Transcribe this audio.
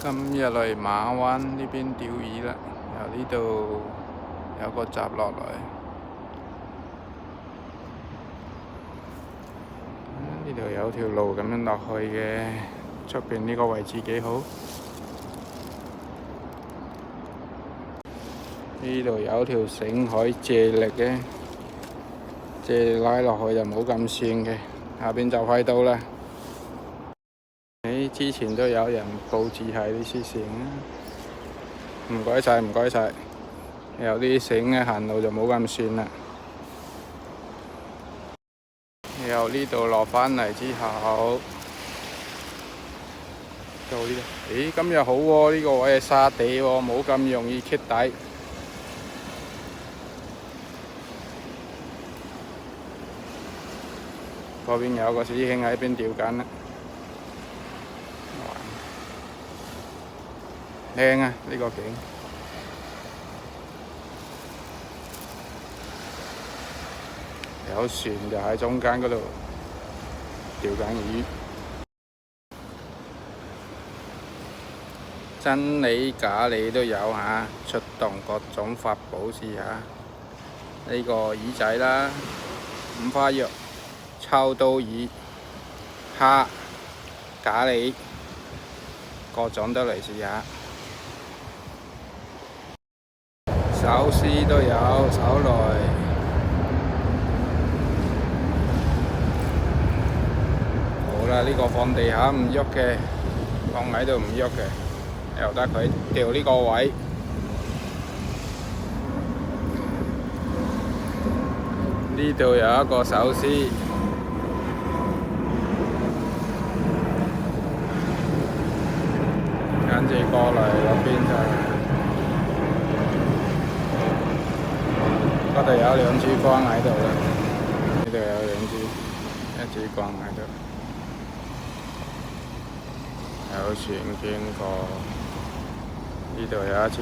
今日嚟馬灣呢邊釣魚啦，由呢度有個閘落嚟，呢度有條路咁樣落去嘅，出邊呢個位置幾好。呢度有條繩可以借力嘅，借拉落去就冇咁跣嘅，下邊就快到啦。之前都有人佈置係呢啲繩，唔該晒，唔該晒。有啲繩咧行路就冇咁跣啦。由呢度落返嚟之後，到呢度。咦，今日好喎，呢個位係沙地喎，冇咁容易揭底。嗰邊有個師兄喺邊釣緊啦。靚啊！呢個景有船就喺中間嗰度釣緊魚，真理假理都有嚇，出動各種法寶試下。呢個魚仔啦，五花肉、秋刀魚、蝦、假理，各種都嚟試下。手絲都有，手來。好啦，呢個放地下唔喐嘅，放喺度唔喐嘅，由得佢掉呢個位。呢度有一個手絲，跟住過嚟嗰邊就。嗰度有兩支光喺度啦，呢度有兩支，一支光喺度，有船經過，呢度有一支。